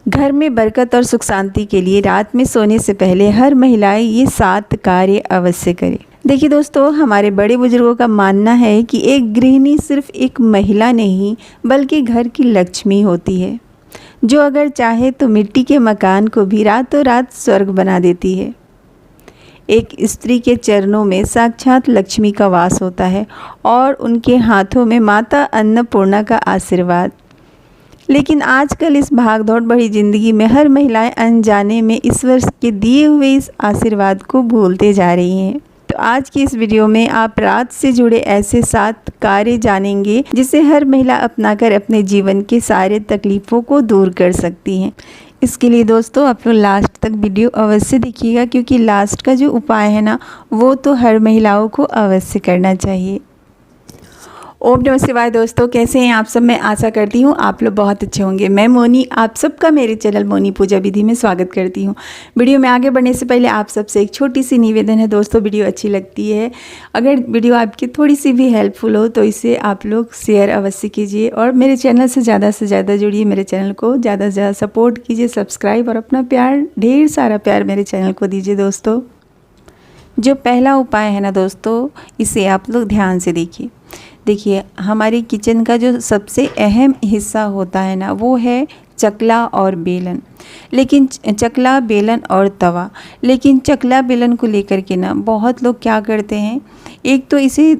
घर में बरकत और सुख शांति के लिए रात में सोने से पहले हर महिलाएं ये 7 कार्य अवश्य करें। देखिए दोस्तों, हमारे बड़े बुजुर्गों का मानना है कि एक गृहिणी सिर्फ एक महिला नहीं बल्कि घर की लक्ष्मी होती है, जो अगर चाहे तो मिट्टी के मकान को भी रातों रात स्वर्ग बना देती है। एक स्त्री के चरणों में साक्षात लक्ष्मी का वास होता है और उनके हाथों में माता अन्नपूर्णा का आशीर्वाद। लेकिन आजकल इस भागदौड़ भरी ज़िंदगी में हर महिलाएं अनजाने में ईश्वर के दिए हुए इस आशीर्वाद को भूलते जा रही हैं। तो आज की इस वीडियो में आप रात से जुड़े ऐसे 7 कार्य जानेंगे जिसे हर महिला अपनाकर अपने जीवन के सारे तकलीफ़ों को दूर कर सकती हैं। इसके लिए दोस्तों आप लोग लास्ट तक वीडियो अवश्य देखिएगा, क्योंकि लास्ट का जो उपाय है ना, वो तो हर महिलाओं को अवश्य करना चाहिए। ओम नमः शिवाय। दोस्तों कैसे हैं आप सब? मैं आशा करती हूँ आप लोग बहुत अच्छे होंगे। मैं मोनी आप सबका मेरे चैनल मोनी पूजा विधि में स्वागत करती हूँ। वीडियो में आगे बढ़ने से पहले आप सबसे एक छोटी सी निवेदन है दोस्तों, वीडियो अच्छी लगती है, अगर वीडियो आपकी थोड़ी सी भी हेल्पफुल हो तो इसे आप लोग शेयर अवश्य कीजिए और मेरे चैनल से ज़्यादा जुड़िए। मेरे चैनल को ज़्यादा से ज़्यादा सपोर्ट कीजिए, सब्सक्राइब और अपना प्यार, ढेर सारा प्यार मेरे चैनल को दीजिए। दोस्तों जो पहला उपाय है ना दोस्तों, इसे आप लोग ध्यान से देखिए हमारी किचन का जो सबसे अहम हिस्सा होता है ना, वो है चकला और बेलन। लेकिन चकला, बेलन और तवा। लेकिन चकला बेलन को लेकर के ना बहुत लोग क्या करते हैं, एक तो इसे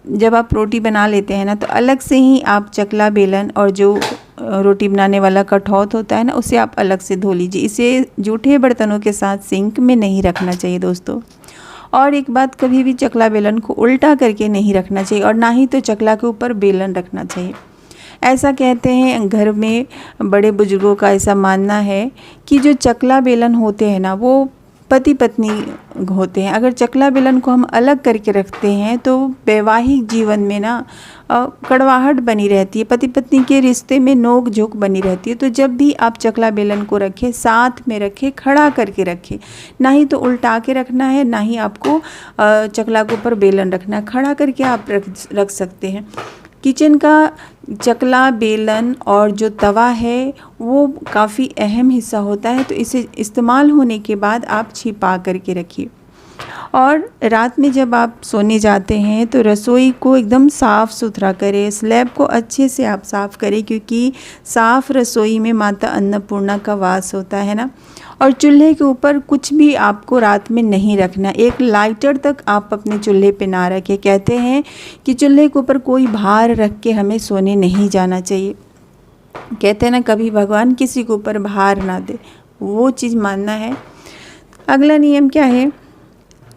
जब आप रोटी बना लेते हैं ना, तो अलग से ही आप चकला बेलन और जो रोटी बनाने वाला कठौत होता है ना, उसे आप अलग से धो लीजिए। इसे जूठे बर्तनों के साथ सिंक में नहीं रखना चाहिए दोस्तों। और एक बात, कभी भी चकला बेलन को उल्टा करके नहीं रखना चाहिए और ना ही तो चकला के ऊपर बेलन रखना चाहिए। ऐसा कहते हैं, घर में बड़े बुजुर्गों का ऐसा मानना है कि जो चकला बेलन होते हैं ना, वो पति पत्नी होते हैं। अगर चकला बेलन को हम अलग करके रखते हैं तो वैवाहिक जीवन में ना कड़वाहट बनी रहती है, पति पत्नी के रिश्ते में नोक झोंक बनी रहती है। तो जब भी आप चकला बेलन को रखें, साथ में रखें, खड़ा करके रखें, ना ही तो उल्टा के रखना है, ना ही आपको चकला के ऊपर बेलन रखना है। खड़ा करके आप रख सकते हैं। किचन का चकला, बेलन और जो तवा है वो काफ़ी अहम हिस्सा होता है, तो इसे इस्तेमाल होने के बाद आप छिपा करके रखिए। और रात में जब आप सोने जाते हैं तो रसोई को एकदम साफ़ सुथरा करें, स्लैब को अच्छे से आप साफ़ करें, क्योंकि साफ़ रसोई में माता अन्नपूर्णा का वास होता है ना। और चूल्हे के ऊपर कुछ भी आपको रात में नहीं रखना, एक लाइटर तक आप अपने चूल्हे पे ना रखें। कहते हैं कि चूल्हे के ऊपर कोई भार रख के हमें सोने नहीं जाना चाहिए। कहते हैं ना, कभी भगवान किसी के ऊपर भार ना दे, वो चीज़ मानना है। अगला नियम क्या है,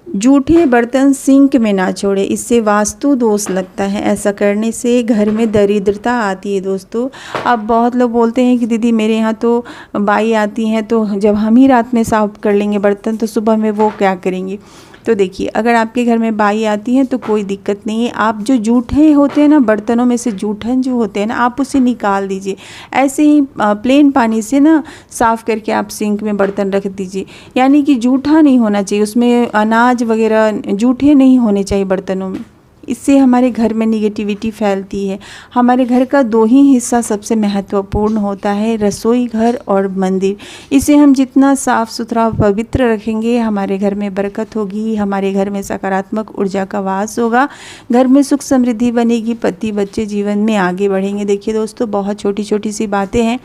जूठे बर्तन सिंक में ना छोड़े, इससे वास्तु दोष लगता है। ऐसा करने से घर में दरिद्रता आती है दोस्तों। अब बहुत लोग बोलते हैं कि दीदी मेरे यहाँ तो बाई आती हैं, तो जब हम ही रात में साफ कर लेंगे बर्तन तो सुबह में वो क्या करेंगी। तो देखिए, अगर आपके घर में बाई आती हैं तो कोई दिक्कत नहीं है। आप जो जूठे होते हैं ना, बर्तनों में से जूठन जो होते हैं ना, आप उसे निकाल दीजिए। ऐसे ही प्लेन पानी से ना साफ़ करके आप सिंक में बर्तन रख दीजिए। यानी कि जूठा नहीं होना चाहिए, उसमें अनाज वगैरह जूठे नहीं होने चाहिए बर्तनों में। इससे हमारे घर में निगेटिविटी फैलती है। हमारे घर का 2 ही हिस्सा सबसे महत्वपूर्ण होता है, रसोई घर और मंदिर। इसे हम जितना साफ़ सुथरा और पवित्र रखेंगे, हमारे घर में बरकत होगी, हमारे घर में सकारात्मक ऊर्जा का वास होगा, घर में सुख समृद्धि बनेगी, पति बच्चे जीवन में आगे बढ़ेंगे। देखिए दोस्तों, बहुत छोटी छोटी सी बातें हैं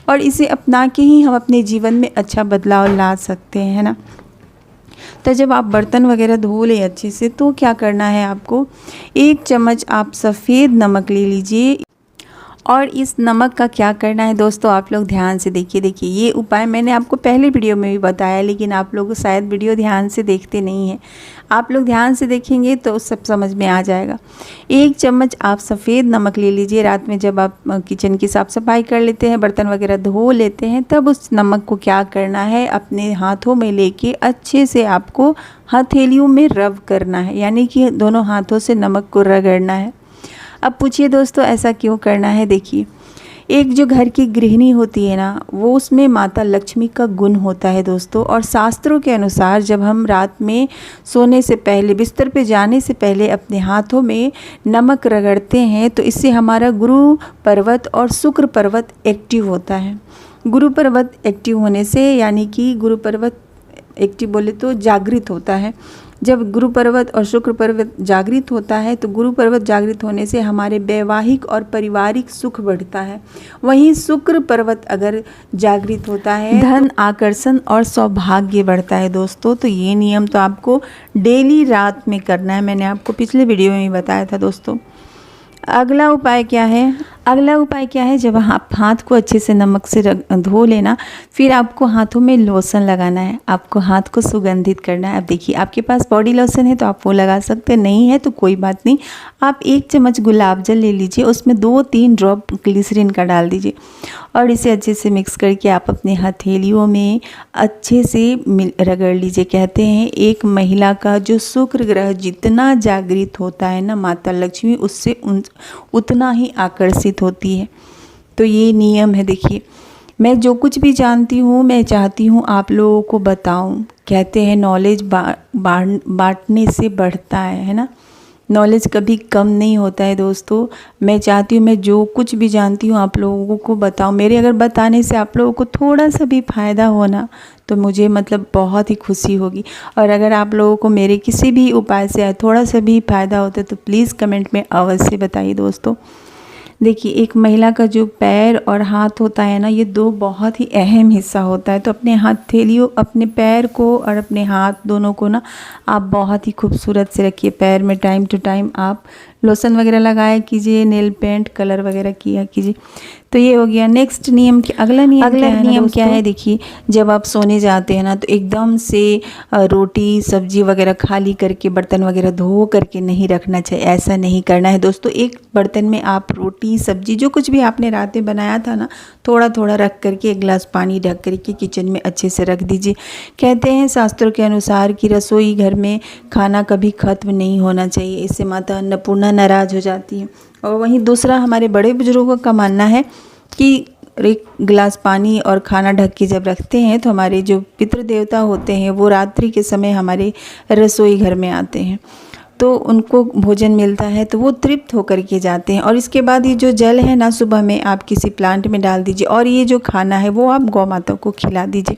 और इसे अपना के ही हम अपने जीवन में अच्छा बदलाव ला सकते हैं, है ना। तो जब आप बर्तन वगैरह धो लें अच्छे से, तो क्या करना है आपको, 1 चम्मच आप सफ़ेद नमक ले लीजिए। और इस नमक का क्या करना है दोस्तों, आप लोग ध्यान से देखिए। ये उपाय मैंने आपको पहले वीडियो में भी बताया, लेकिन आप लोग शायद वीडियो ध्यान से देखते नहीं हैं। आप लोग ध्यान से देखेंगे तो सब समझ में आ जाएगा। 1 चम्मच आप सफ़ेद नमक ले लीजिए। रात में जब आप किचन की साफ़ सफाई कर लेते हैं, बर्तन वगैरह धो लेते हैं, तब उस नमक को क्या करना है, अपने हाथों में लेके अच्छे से आपको हथेलियों में रब करना है, यानी कि दोनों हाथों से नमक को रगड़ना है। अब पूछिए दोस्तों, ऐसा क्यों करना है। देखिए, एक जो घर की गृहिणी होती है ना, वो उसमें माता लक्ष्मी का गुण होता है दोस्तों। और शास्त्रों के अनुसार जब हम रात में सोने से पहले, बिस्तर पे जाने से पहले अपने हाथों में नमक रगड़ते हैं, तो इससे हमारा गुरु पर्वत और शुक्र पर्वत एक्टिव होता है। गुरु पर्वत एक्टिव होने से, यानी कि गुरु पर्वत एक्टिव बोले तो जागृत होता है। जब गुरु पर्वत और शुक्र पर्वत जागृत होता है तो गुरु पर्वत जागृत होने से हमारे वैवाहिक और पारिवारिक सुख बढ़ता है। वहीं शुक्र पर्वत अगर जागृत होता है धन आकर्षण और सौभाग्य बढ़ता है दोस्तों। तो ये नियम तो आपको डेली रात में करना है, मैंने आपको पिछले वीडियो में ही बताया था दोस्तों। अगला उपाय क्या है? अगला उपाय क्या है, जब आप हाथ को अच्छे से नमक से धो लेना, फिर आपको हाथों में लोशन लगाना है, आपको हाथ को सुगंधित करना है। अब देखिए आपके पास बॉडी लोशन है तो आप वो लगा सकते हैं, नहीं है तो कोई बात नहीं, आप 1 चम्मच गुलाब जल ले लीजिए, उसमें 2-3 ड्रॉप ग्लिसरीन का डाल दीजिए और इसे अच्छे से मिक्स करके आप अपने हथेलियों में अच्छे से रगड़ लीजिए। कहते हैं एक महिला का जो शुक्र ग्रह जितना जागृत होता है ना, माता लक्ष्मी उससे उतना ही आकर्षित होती है। तो ये नियम है। देखिए मैं जो कुछ भी जानती हूँ मैं चाहती हूँ आप लोगों को बताऊँ। कहते हैं नॉलेज बांटने से बढ़ता है ना, नॉलेज कभी कम नहीं होता है दोस्तों। मैं चाहती हूँ मैं जो कुछ भी जानती हूँ आप लोगों को बताऊँ। मेरे अगर बताने से आप लोगों को थोड़ा सा भी फ़ायदा होना तो मुझे मतलब बहुत ही खुशी होगी। और अगर आप लोगों को मेरे किसी भी उपाय से थोड़ा सा भी फ़ायदा होता है तो प्लीज़ कमेंट में अवश्य बताइए दोस्तों। देखिए एक महिला का जो पैर और हाथ होता है ना, ये 2 बहुत ही अहम हिस्सा होता है। तो अपने हथेलियों, अपने पैर को और अपने हाथ दोनों को ना आप बहुत ही खूबसूरत से रखिए। पैर में टाइम टू टाइम आप लोशन वगैरह लगाया कीजिए, नेल पेंट कलर वगैरह किया कीजिए। तो ये हो गया। नेक्स्ट नियम अगला नियम क्या है? देखिए जब आप सोने जाते हैं ना तो एकदम से रोटी सब्जी वगैरह खाली करके बर्तन वगैरह धो करके नहीं रखना चाहिए, ऐसा नहीं करना है दोस्तों। एक बर्तन में आप रोटी सब्जी जो कुछ भी आपने रात में बनाया था ना, थोड़ा थोड़ा रख करके 1 गिलास पानी ढक करके किचन में अच्छे से रख दीजिए। कहते हैं शास्त्रों के अनुसार कि रसोई घर में खाना कभी खत्म नहीं होना चाहिए, इससे माता अन्नपूर्णा नाराज़ हो जाती है। और वहीं दूसरा हमारे बड़े बुजुर्गों का मानना है कि 1 गिलास पानी और खाना ढक के जब रखते हैं तो हमारे जो पितृ देवता होते हैं वो रात्रि के समय हमारे रसोई घर में आते हैं, तो उनको भोजन मिलता है तो वो तृप्त होकर के जाते हैं। और इसके बाद ये जो जल है ना सुबह में आप किसी प्लांट में डाल दीजिए और ये जो खाना है वो आप गौ माता को खिला दीजिए।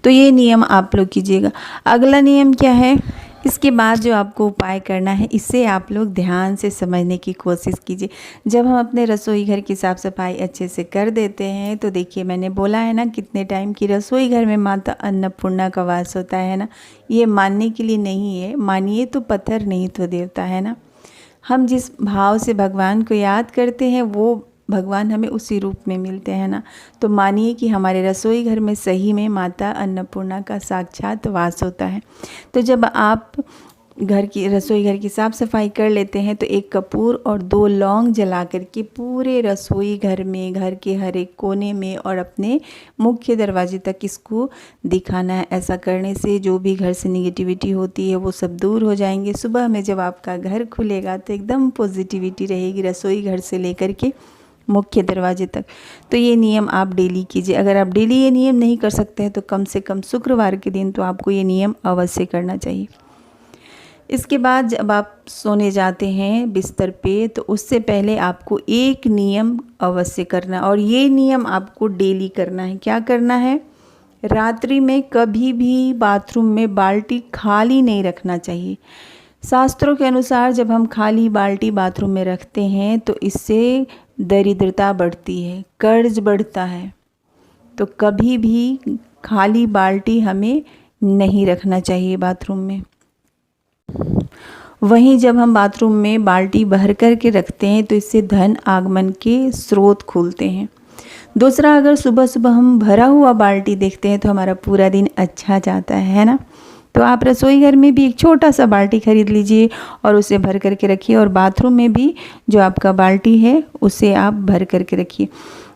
तो ये नियम आप लोग कीजिएगा। अगला नियम क्या है? इसके बाद जो आपको उपाय करना है इसे आप लोग ध्यान से समझने की कोशिश कीजिए। जब हम अपने रसोई घर की साफ़ सफाई अच्छे से कर देते हैं तो देखिए मैंने बोला है ना कितने टाइम की रसोई घर में माता अन्नपूर्णा का वास होता है ना। ये मानने के लिए नहीं है, मानिए तो पत्थर नहीं तो देवता है ना। हम जिस भाव से भगवान को याद करते हैं वो भगवान हमें उसी रूप में मिलते हैं ना। तो मानिए कि हमारे रसोई घर में सही में माता अन्नपूर्णा का साक्षात वास होता है। तो जब आप रसोई घर की साफ़ सफाई कर लेते हैं तो 1 कपूर और 2 लौंग जला करके पूरे रसोई घर में, घर के हर एक कोने में और अपने मुख्य दरवाजे तक इसको दिखाना है। ऐसा करने से जो भी घर से निगेटिविटी होती है वो सब दूर हो जाएंगे। सुबह में जब आपका घर खुलेगा तो एकदम पॉजिटिविटी रहेगी रसोई घर से लेकर के मुख्य दरवाजे तक। तो ये नियम आप डेली कीजिए। अगर आप डेली ये नियम नहीं कर सकते हैं तो कम से कम शुक्रवार के दिन तो आपको ये नियम अवश्य करना चाहिए। इसके बाद जब आप सोने जाते हैं बिस्तर पे तो उससे पहले आपको एक नियम अवश्य करना, और ये नियम आपको डेली करना है। क्या करना है? रात्रि में कभी भी बाथरूम में बाल्टी खाली नहीं रखना चाहिए। शास्त्रों के अनुसार जब हम खाली बाल्टी बाथरूम में रखते हैं तो इससे दरिद्रता बढ़ती है, कर्ज बढ़ता है। तो कभी भी खाली बाल्टी हमें नहीं रखना चाहिए बाथरूम में। वहीं जब हम बाथरूम में बाल्टी भर कर के रखते हैं तो इससे धन आगमन के स्रोत खुलते हैं। दूसरा, अगर सुबह सुबह हम भरा हुआ बाल्टी देखते हैं तो हमारा पूरा दिन अच्छा जाता है ना। तो आप रसोई घर में भी एक छोटा सा बाल्टी खरीद लीजिए और उसे भर करके रखिए, और बाथरूम में भी जो आपका बाल्टी है उसे आप भर करके रखिए।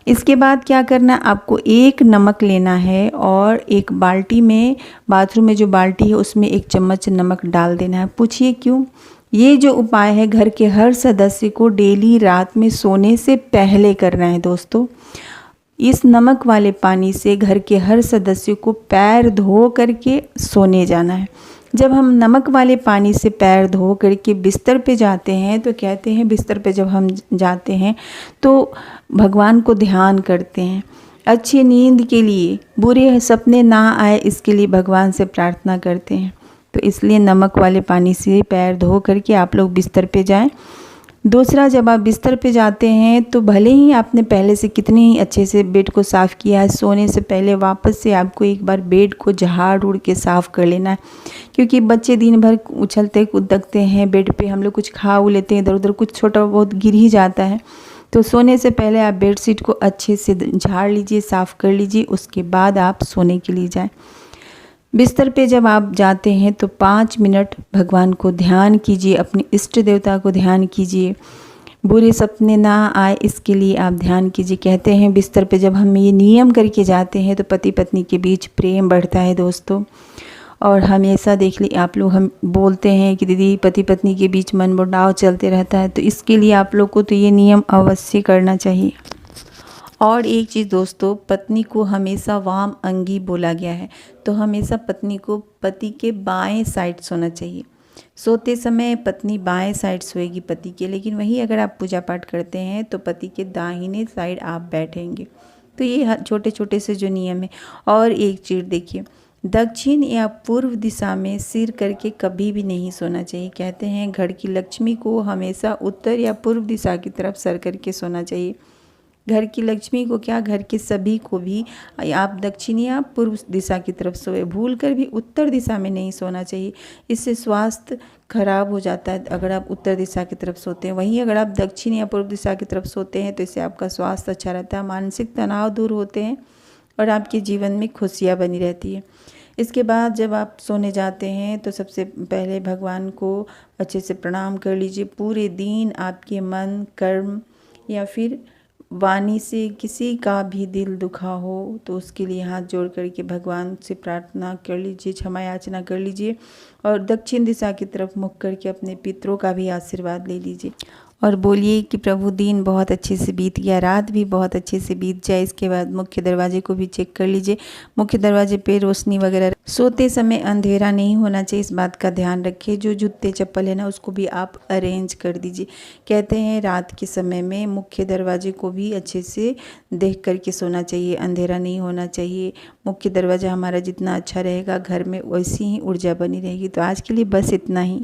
इसके बाद क्या करना, आपको 1 नमक लेना है और एक बाल्टी में, बाथरूम में जो बाल्टी है उसमें 1 चम्मच नमक डाल देना है। पूछिए क्यों? ये जो उपाय है घर के हर सदस्य को डेली रात में सोने से पहले करना है दोस्तों। इस नमक वाले पानी से घर के हर सदस्य को पैर धो करके सोने जाना है। जब हम नमक वाले पानी से पैर धो करके बिस्तर पे जाते हैं तो कहते हैं बिस्तर पे जब हम जाते हैं तो भगवान को ध्यान करते हैं। अच्छी नींद के लिए, बुरे सपने ना आए इसके लिए भगवान से प्रार्थना करते हैं। तो इसलिए नमक वाले पानी से पैर धो करके आप लोग बिस्तर पे जाएं। दूसरा, जब आप बिस्तर पे जाते हैं तो भले ही आपने पहले से कितनी ही अच्छे से बेड को साफ़ किया है, सोने से पहले वापस से आपको एक बार बेड को झाड़ उड़ के साफ़ कर लेना है। क्योंकि बच्चे दिन भर उछलते कूदते हैं बेड पे, हम लोग कुछ खा लेते हैं, इधर उधर कुछ छोटा बहुत गिर ही जाता है। तो सोने से पहले आप बेडशीट को अच्छे से झाड़ लीजिए, साफ़ कर लीजिए, उसके बाद आप सोने के लिए जाएं। बिस्तर पे जब आप जाते हैं तो 5 मिनट भगवान को ध्यान कीजिए, अपने इष्ट देवता को ध्यान कीजिए, बुरे सपने ना आए इसके लिए आप ध्यान कीजिए। कहते हैं बिस्तर पे जब हम ये नियम करके जाते हैं तो पति पत्नी के बीच प्रेम बढ़ता है दोस्तों। और हमेशा देख ली आप लोग, हम बोलते हैं कि दीदी पति पत्नी के बीच मनमुटाव चलते रहता है, तो इसके लिए आप लोग को तो ये नियम अवश्य करना चाहिए। और एक चीज़ दोस्तों, पत्नी को हमेशा वाम अंगी बोला गया है, तो हमेशा पत्नी को पति के बाएं साइड सोना चाहिए। सोते समय पत्नी बाएं साइड सोएगी पति के, लेकिन वही अगर आप पूजा पाठ करते हैं तो पति के दाहिने साइड आप बैठेंगे। तो ये छोटे छोटे से जो नियम है। और एक चीज़ देखिए, दक्षिण या पूर्व दिशा में सिर करके कभी भी नहीं सोना चाहिए। कहते हैं घर की लक्ष्मी को हमेशा उत्तर या पूर्व दिशा की तरफ सर करके सोना चाहिए। घर की लक्ष्मी को क्या, घर के सभी को भी आप दक्षिण या पूर्व दिशा की तरफ सोए, भूल कर भी उत्तर दिशा में नहीं सोना चाहिए। इससे स्वास्थ्य खराब हो जाता है अगर आप उत्तर दिशा की तरफ सोते हैं। वहीं अगर आप दक्षिण या पूर्व दिशा की तरफ सोते हैं तो इससे आपका स्वास्थ्य अच्छा रहता है, मानसिक तनाव दूर होते हैं और आपके जीवन में खुशियाँ बनी रहती है। इसके बाद जब आप सोने जाते हैं तो सबसे पहले भगवान को अच्छे से प्रणाम कर लीजिए। पूरे दिन आपके मन, कर्म या फिर वाणी से किसी का भी दिल दुखा हो तो उसके लिए हाथ जोड़ करके भगवान से प्रार्थना कर लीजिए, क्षमा याचना कर लीजिए और दक्षिण दिशा की तरफ मुख करके अपने पितरों का भी आशीर्वाद ले लीजिए और बोलिए कि प्रभु दिन बहुत अच्छे से बीत गया, रात भी बहुत अच्छे से बीत जाए। इसके बाद मुख्य दरवाजे को भी चेक कर लीजिए, मुख्य दरवाजे पे रोशनी वगैरह, सोते समय अंधेरा नहीं होना चाहिए, इस बात का ध्यान रखिए। जो जूते चप्पल है ना उसको भी आप अरेंज कर दीजिए। कहते हैं रात के समय में मुख्य दरवाजे को भी अच्छे से देख करके सोना चाहिए, अंधेरा नहीं होना चाहिए। मुख्य दरवाजा हमारा जितना अच्छा रहेगा घर में वैसी ही ऊर्जा बनी रहेगी। तो आज के लिए बस इतना ही।